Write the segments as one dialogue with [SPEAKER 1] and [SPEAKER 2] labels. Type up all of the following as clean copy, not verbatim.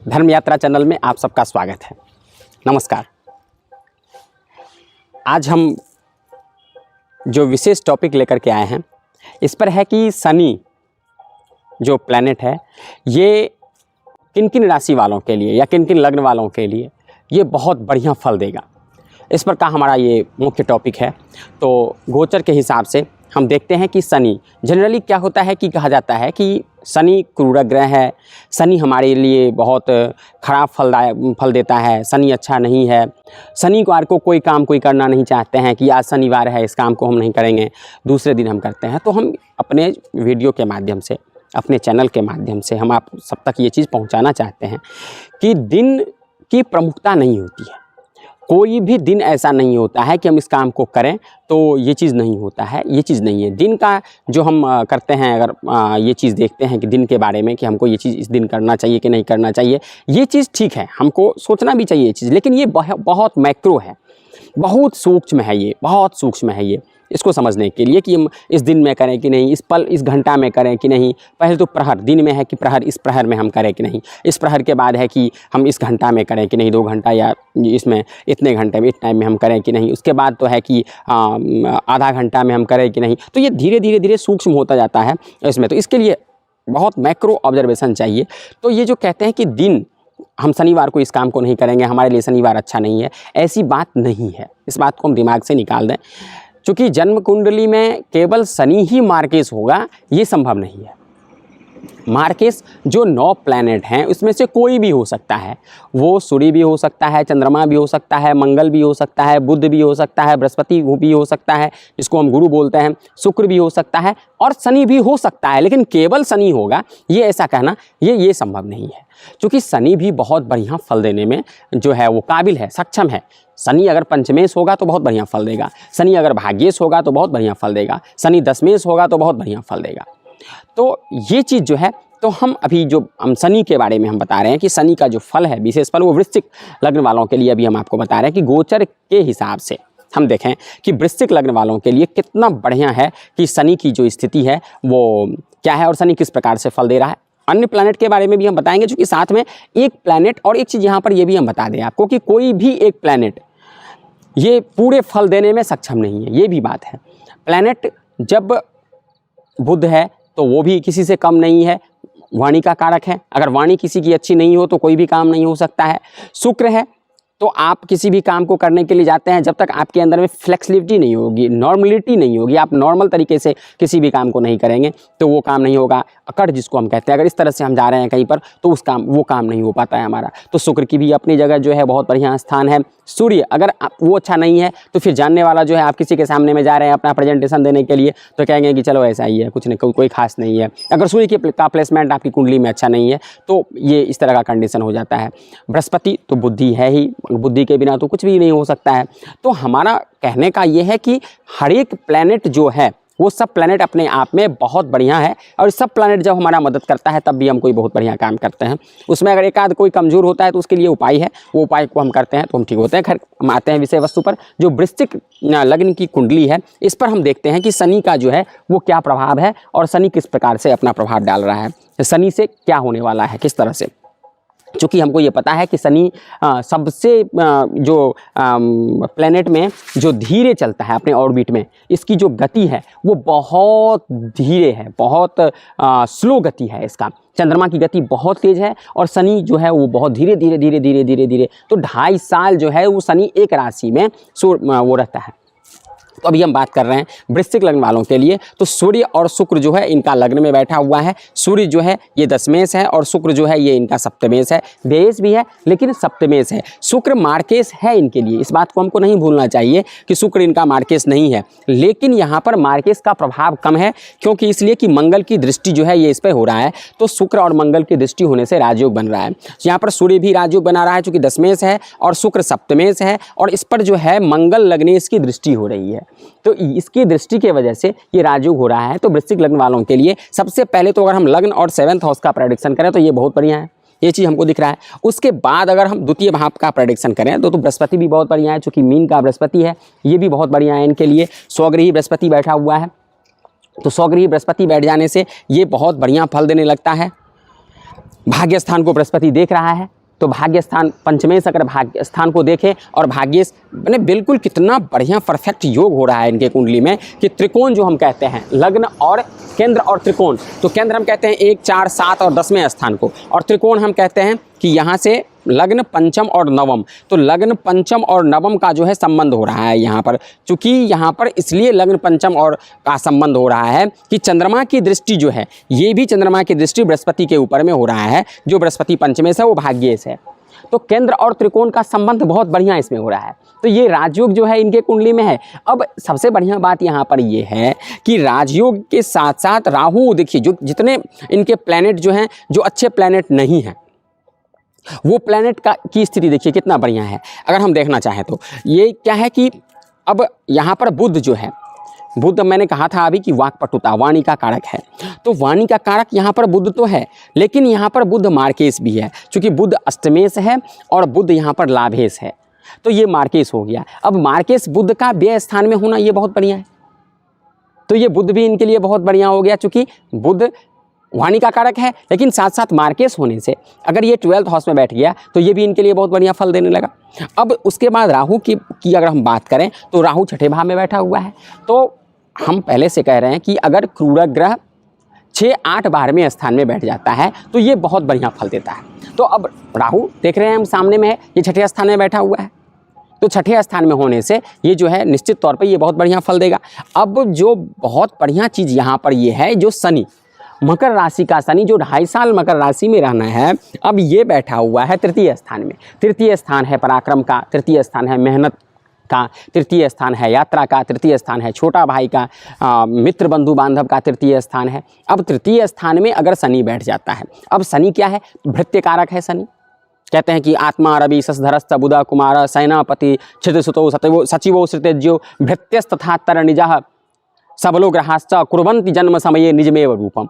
[SPEAKER 1] धर्म यात्रा चैनल में आप सबका स्वागत है। नमस्कार। आज हम जो विशेष टॉपिक लेकर के आए हैं इस पर है कि शनि जो प्लैनेट है ये किन किन राशि वालों के लिए या किन किन लग्न वालों के लिए ये बहुत बढ़िया फल देगा, इस पर का हमारा ये मुख्य टॉपिक है। तो गोचर के हिसाब से हम देखते हैं कि शनि जनरली क्या होता है कि कहा जाता है कि शनि क्रूर ग्रह है, शनि हमारे लिए बहुत ख़राब फल देता है, शनि अच्छा नहीं है। शनिवार को कोई काम कोई करना नहीं चाहते हैं कि आज शनिवार है इस काम को हम नहीं करेंगे, दूसरे दिन हम करते हैं। तो हम अपने वीडियो के माध्यम से, अपने चैनल के माध्यम से हम आप सब तक ये चीज़ पहुंचाना चाहते हैं कि दिन की प्रमुखता नहीं होती है। कोई भी दिन ऐसा नहीं होता है कि हम इस काम को करें तो ये चीज़ नहीं होता है, ये चीज़ नहीं है। दिन का जो हम करते हैं, अगर ये चीज़ देखते हैं कि दिन के बारे में कि हमको ये चीज़ इस दिन करना चाहिए कि नहीं करना चाहिए, ये चीज़ ठीक है, हमको सोचना भी चाहिए ये चीज़, लेकिन ये बहुत मैक्रो है, बहुत सूक्ष्म है, ये बहुत सूक्ष्म है। ये इसको समझने के लिए कि हम इस दिन में करें कि नहीं, इस पल इस घंटा में करें कि नहीं। पहले तो प्रहर, दिन में है कि प्रहर, इस प्रहर में हम करें कि नहीं, इस प्रहर के बाद है कि हम इस घंटा में करें कि नहीं, 2 घंटा या इसमें इतने घंटे में इस टाइम में हम करें कि नहीं। उसके बाद तो है कि आधा घंटा में हम करें कि नहीं। तो ये धीरे धीरे सूक्ष्म होता जाता है इसमें। तो इसके लिए बहुत मैक्रो ऑब्जर्वेशन चाहिए। तो ये जो कहते हैं कि दिन हम शनिवार को इस काम को नहीं करेंगे, हमारे लिए शनिवार अच्छा नहीं है, ऐसी बात नहीं है। इस बात को हम दिमाग से निकाल दें। चूँकि जन्म कुंडली में केवल शनि ही मार्केश होगा ये संभव नहीं है। मार्केश जो 9 प्लैनेट हैं उसमें से कोई भी हो सकता है। वो सूर्य भी हो सकता है, चंद्रमा भी हो सकता है, मंगल भी हो सकता है, बुध भी हो सकता है, बृहस्पति भी हो सकता है जिसको हम गुरु बोलते हैं, शुक्र भी हो सकता है और शनि भी हो सकता है। लेकिन केवल शनि होगा ये ऐसा कहना ये संभव नहीं है। क्योंकि शनि भी बहुत बढ़िया फल देने में जो है वो काबिल है, सक्षम है। शनि अगर पंचमेश होगा तो बहुत बढ़िया फल देगा, शनि अगर भाग्येश होगा तो बहुत बढ़िया फल देगा, शनि दशमेश होगा तो बहुत बढ़िया फल देगा। तो ये चीज़ जो है, तो हम अभी जो हम शनि के बारे में हम बता रहे हैं कि शनि का जो फल है, विशेष फल, वो वृश्चिक लग्न वालों के लिए अभी हम आपको बता रहे हैं कि गोचर के हिसाब से हम देखें कि वृश्चिक लग्न वालों के लिए कितना बढ़िया है कि शनि की जो स्थिति है वो क्या है और शनि किस प्रकार से फल दे रहा है। अन्य प्लैनेट के बारे में भी हम बताएंगे, क्योंकि साथ में एक प्लैनेट और एक चीज़ यहाँ पर ये भी हम बता दें आपको कि कोई भी एक प्लैनेट ये पूरे फल देने में सक्षम नहीं है। ये भी बात है। प्लैनेट जब बुध है तो वो भी किसी से कम नहीं है, वाणी का कारक है। अगर वाणी किसी की अच्छी नहीं हो तो कोई भी काम नहीं हो सकता है। शुक्र है तो आप किसी भी काम को करने के लिए जाते हैं, जब तक आपके अंदर में फ्लेक्सिबिलिटी नहीं होगी, नॉर्मलिटी नहीं होगी, आप नॉर्मल तरीके से किसी भी काम को नहीं करेंगे तो वो काम नहीं होगा। अकड़ जिसको हम कहते हैं, अगर इस तरह से हम जा रहे हैं कहीं पर तो वो काम नहीं हो पाता है हमारा। तो शुक्र की भी अपनी जगह जो है बहुत बढ़िया स्थान है। सूर्य अगर वो अच्छा नहीं है तो फिर जानने वाला जो है, आप किसी के सामने में जा रहे हैं अपना प्रेजेंटेशन देने के लिए तो कहेंगे कि चलो ऐसा ही है, कुछ नहीं, कोई खास नहीं है। अगर सूर्य का प्लेसमेंट आपकी कुंडली में अच्छा नहीं है तो ये इस तरह का कंडीशन हो जाता है। बृहस्पति तो बुद्धि है ही, बुद्धि के बिना तो कुछ भी नहीं हो सकता है। तो हमारा कहने का ये है कि हर एक प्लैनेट जो है वो सब प्लैनेट अपने आप में बहुत बढ़िया है, और सब प्लैनेट जब हमारा मदद करता है तब भी हम कोई बहुत बढ़िया काम करते हैं। उसमें अगर एक आध कोई कमज़ोर होता है तो उसके लिए उपाय है, वो उपाय को हम करते हैं तो हम ठीक होते हैं। खैर, हम आते हैं विषय वस्तु पर। जो वृश्चिक लग्न की कुंडली है इस पर हम देखते हैं कि शनि का जो है वो क्या प्रभाव है और शनि किस प्रकार से अपना प्रभाव डाल रहा है, शनि से क्या होने वाला है, किस तरह से। चूँकि हमको ये पता है कि शनि सबसे जो प्लैनेट में जो धीरे चलता है अपने ऑर्बिट में, इसकी जो गति है वो बहुत धीरे है, बहुत स्लो गति है इसका। चंद्रमा की गति बहुत तेज़ है और शनि जो है वो बहुत धीरे धीरे। तो 2.5 साल जो है वो शनि एक राशि में वो रहता है। तो अभी हम बात कर रहे हैं वृश्चिक लग्न वालों के लिए। तो सूर्य और शुक्र जो है इनका लग्न में बैठा हुआ है। सूर्य जो है ये दशमेश है और शुक्र जो है ये इनका सप्तमेश है। व्ययेश भी है लेकिन सप्तमेश है। शुक्र मार्केश है इनके लिए, इस बात को हमको नहीं भूलना चाहिए कि शुक्र इनका मार्केश नहीं है। लेकिन यहाँ पर मार्केश का प्रभाव कम है, क्योंकि इसलिए कि मंगल की दृष्टि जो है ये इस पर हो रहा है। तो शुक्र और मंगल की दृष्टि होने से राजयोग बन रहा है। यहाँ पर सूर्य भी राजयोग बना रहा है चूँकि दशमेश है और शुक्र सप्तमेश है, और इस पर जो है मंगल लग्नेश की दृष्टि हो रही है। तो इसकी दृष्टि के वजह से ये राजयोग हो रहा है। तो वृश्चिक लग्न वालों के लिए सबसे पहले तो अगर हम लग्न और 7th हाउस का प्रेडिक्शन करें तो ये बहुत बढ़िया है, ये चीज़ हमको दिख रहा है। उसके बाद अगर हम द्वितीय भाव का प्रेडिक्शन करें तो बृहस्पति भी बहुत बढ़िया है, चूँकि मीन का बृहस्पति है, ये भी बहुत बढ़िया है इनके लिए। स्वगृही बृहस्पति बैठा हुआ है, तो स्वगृही बृहस्पति बैठ जाने से ये बहुत बढ़िया फल देने लगता है। भाग्य स्थान को बृहस्पति देख रहा है, तो भाग्य स्थान पंचमेश अगर भाग्य स्थान को देखे और भाग्य मैंने बिल्कुल कितना बढ़िया परफेक्ट योग हो रहा है इनके कुंडली में कि त्रिकोण जो हम कहते हैं लग्न और केंद्र और त्रिकोण, तो केंद्र हम कहते हैं 1, 4, 7 और 10वें स्थान को, और त्रिकोण हम कहते हैं कि यहाँ से लग्न पंचम और नवम, तो लग्न पंचम और नवम का जो है संबंध हो रहा है यहाँ पर। चूँकि यहाँ पर इसलिए लग्न पंचम और का संबंध हो रहा है कि चंद्रमा की दृष्टि जो है ये भी चंद्रमा की दृष्टि बृहस्पति के ऊपर में हो रहा है, जो बृहस्पति पंचमेश है वो भाग्येश है, तो केंद्र और त्रिकोण का संबंध बहुत बढ़िया इसमें हो रहा है। तो ये राजयोग जो है इनके कुंडली में है। अब सबसे बढ़िया बात यहाँ पर ये है कि राजयोग के साथ साथ राहु, देखिए जो जितने इनके प्लैनेट जो हैं, जो अच्छे प्लैनेट नहीं हैं, वो प्लैनेट की स्थिति देखिए कितना बढ़िया है। अगर हम देखना चाहें तो ये क्या है कि अब यहाँ पर बुध जो है, बुध मैंने कहा था अभी कि वाक्पटुता वाणी का कारक है, तो वाणी का कारक यहाँ पर बुध तो है, लेकिन यहाँ पर बुध मार्केश भी है। चूँकि बुध अष्टमेश है और बुध यहाँ पर लाभेश है, तो ये मार्केश हो गया। अब मार्केश बुध का व्यय स्थान में होना ये बहुत बढ़िया है, तो ये बुध भी इनके लिए बहुत बढ़िया हो गया। चूँकि बुध वाणी का कारक है, लेकिन साथ साथ मार्केश होने से अगर ये 12th हाउस में बैठ गया तो ये भी इनके लिए बहुत बढ़िया फल देने लगा। अब उसके बाद राहु की अगर हम बात करें तो राहु छठे भाव में बैठा हुआ है, तो हम पहले से कह रहे हैं कि अगर क्रूर ग्रह 6, 8, 12वें स्थान में बैठ जाता है तो ये बहुत बढ़िया फल देता है। तो अब राहु देख रहे हैं हम सामने में है, ये छठे स्थान में बैठा हुआ है, तो छठे स्थान में होने से ये जो है निश्चित तौर पे ये बहुत बढ़िया फल देगा। अब जो बहुत बढ़िया चीज़ यहाँ पर ये है, जो शनि, मकर राशि का शनि जो 2.5 साल मकर राशि में रहना है, अब ये बैठा हुआ है तृतीय स्थान में। तृतीय स्थान है पराक्रम का, तृतीय स्थान है मेहनत का, तृतीय स्थान है यात्रा का, तृतीय स्थान है छोटा भाई का, मित्र बंधु बांधव का तृतीय स्थान है। अब तृतीय स्थान में अगर शनि बैठ जाता है, अब शनि क्या है, भृत्य कारक है शनि। कहते हैं कि आत्मा रवि शशधरश्च बुध कुमार सेनापति क्षितिसुतो सचिवो श्रुतेज्यो भृत्यस्तथा तरनिजः सबलो ग्रहाश्च कुर्वन्ति जन्म समये निजमेव रूपम।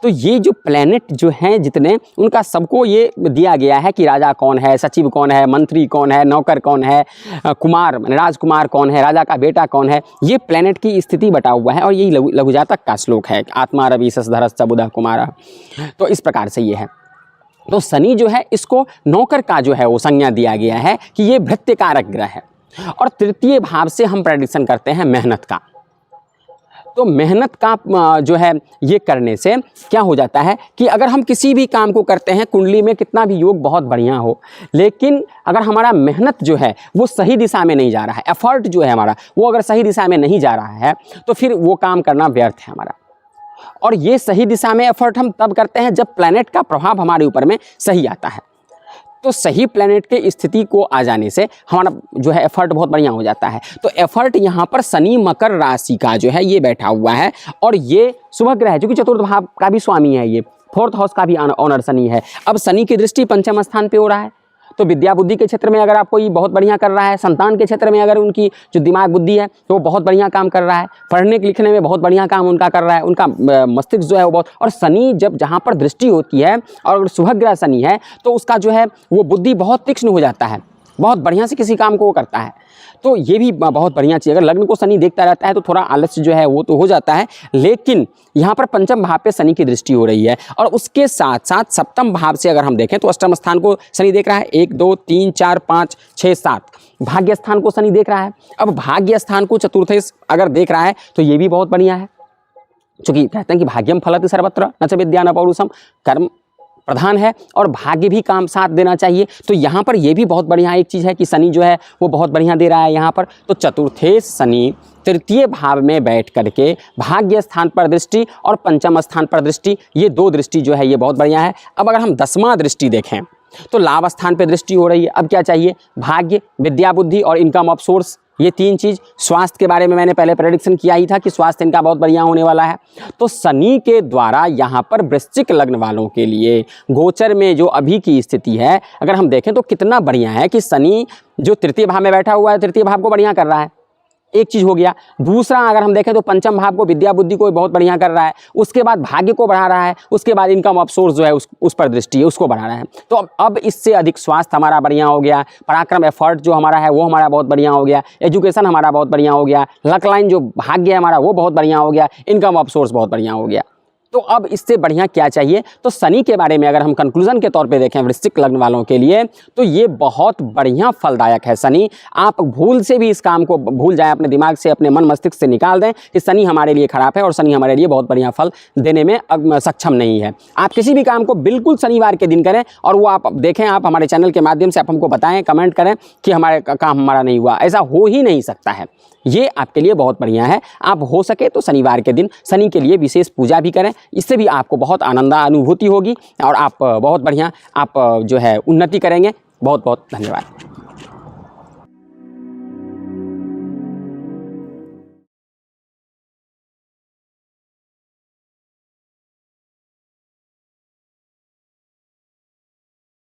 [SPEAKER 1] तो ये जो प्लैनेट जो हैं जितने, उनका सबको ये दिया गया है कि राजा कौन है, सचिव कौन है, मंत्री कौन है, नौकर कौन है, कुमार राजकुमार कौन है, राजा का बेटा कौन है, ये प्लैनेट की स्थिति बता हुआ है। और यही लघु जातक का श्लोक है, आत्मा रवि शशधरश्च बुध कुमार। तो इस प्रकार से ये है। तो शनि जो है इसको नौकर का जो है वो संज्ञा दिया गया है कि ये भृत्य कारक ग्रह है। और तृतीय भाव से हम प्रेडिक्शन करते हैं मेहनत का। तो मेहनत का जो है ये करने से क्या हो जाता है कि अगर हम किसी भी काम को करते हैं, कुंडली में कितना भी योग बहुत बढ़िया हो, लेकिन अगर हमारा मेहनत जो है वो सही दिशा में नहीं जा रहा है, एफर्ट जो है हमारा वो अगर सही दिशा में नहीं जा रहा है, तो फिर वो काम करना व्यर्थ है हमारा। और ये सही दिशा में एफर्ट हम तब करते हैं जब प्लैनेट का प्रभाव हमारे ऊपर में सही आता है। तो सही प्लैनेट के स्थिति को आ जाने से हमारा जो है एफर्ट बहुत बढ़िया हो जाता है। तो एफर्ट यहाँ पर शनि मकर राशि का जो है ये बैठा हुआ है, और ये शुभ ग्रह है, जो कि चतुर्थ भाव का भी स्वामी है, ये 4th हाउस का भी ऑनर शनि है। अब शनि की दृष्टि पंचम स्थान पे हो रहा है, तो विद्या बुद्धि के क्षेत्र में अगर आप कोई बहुत बढ़िया कर रहा है, संतान के क्षेत्र में अगर उनकी जो दिमाग बुद्धि है तो वो बहुत बढ़िया काम कर रहा है, पढ़ने लिखने में बहुत बढ़िया काम उनका कर रहा है, उनका मस्तिष्क जो है वो बहुत। और शनि जब जहाँ पर दृष्टि होती है और शुभ ग्रह शनि है तो उसका जो है वो बुद्धि बहुत तीक्ष्ण हो जाता है, बहुत बढ़िया से किसी काम को वो करता है। तो ये भी बहुत बढ़िया चीज़। अगर लग्न को शनि देखता रहता है तो थोड़ा आलस्य जो है वो तो हो जाता है, लेकिन यहाँ पर पंचम भाव पे शनि की दृष्टि हो रही है। और उसके साथ साथ सप्तम भाव से अगर हम देखें तो अष्टम स्थान को शनि देख रहा है, 1, 2, 3, 4, 5, 6, 7 भाग्य स्थान को शनि देख रहा है। अब भाग्य स्थान को चतुर्थ अगर देख रहा है तो ये भी बहुत बढ़िया है, क्योंकि कहते हैं कि भाग्यम फलति सर्वत्र न च विद्या न पौरुषम, कर्म प्रधान है और भाग्य भी काम साथ देना चाहिए। तो यहाँ पर ये भी बहुत बढ़िया एक चीज़ है कि शनि जो है वो बहुत बढ़िया दे रहा है यहाँ पर। तो चतुर्थेश शनि तृतीय भाव में बैठ करके भाग्य स्थान पर दृष्टि और पंचम स्थान पर दृष्टि, ये 2 दृष्टि जो है ये बहुत बढ़िया है। अब अगर हम 10वां दृष्टि देखें तो लाभ स्थान पर दृष्टि हो रही है। अब क्या चाहिए, भाग्य, विद्या बुद्धि और इनकम ऑफ सोर्स, ये 3 चीज़। स्वास्थ्य के बारे में मैंने पहले प्रेडिक्शन किया ही था कि स्वास्थ्य इनका बहुत बढ़िया होने वाला है। तो शनि के द्वारा यहाँ पर वृश्चिक लग्न वालों के लिए गोचर में जो अभी की स्थिति है अगर हम देखें तो कितना बढ़िया है कि शनि जो तृतीय भाव में बैठा हुआ है, तृतीय भाव को बढ़िया कर रहा है, एक चीज़ हो गया। दूसरा अगर हम देखें तो पंचम भाव को, विद्या बुद्धि को बहुत बढ़िया कर रहा है, उसके बाद भाग्य को बढ़ा रहा है, उसके बाद इनकम ऑफ सोर्स जो है उस पर दृष्टि है, उसको बढ़ा रहा है। तो अब इससे अधिक स्वास्थ्य हमारा बढ़िया हो गया, पराक्रम एफर्ट जो हमारा है वो हमारा बहुत बढ़िया हो गया, एजुकेशन हमारा बहुत बढ़िया हो गया, लक लाइन जो भाग्य है हमारा वो बहुत बढ़िया हो गया, इनकम ऑफ सोर्स बहुत बढ़िया हो गया। तो अब इससे बढ़िया क्या चाहिए। तो शनि के बारे में अगर हम कंक्लूजन के तौर पे देखें वृश्चिक लग्न वालों के लिए, तो ये बहुत बढ़िया फलदायक है शनि। आप भूल से भी इस काम को भूल जाएं, अपने दिमाग से, अपने मन मस्तिष्क से निकाल दें कि शनि हमारे लिए खराब है और शनि हमारे लिए बहुत बढ़िया फल देने में सक्षम नहीं है। आप किसी भी काम को बिल्कुल शनिवार के दिन करें और वो आप देखें, आप हमारे चैनल के माध्यम से आप हमको बताएं, कमेंट करें कि हमारे काम हमारा नहीं हुआ, ऐसा हो ही नहीं सकता है। ये आपके लिए बहुत बढ़िया है। आप हो सके तो शनिवार के दिन शनि के लिए विशेष पूजा भी करें, इससे भी आपको बहुत आनंद अनुभूति होगी और आप बहुत बढ़िया आप जो है उन्नति करेंगे। बहुत बहुत धन्यवाद।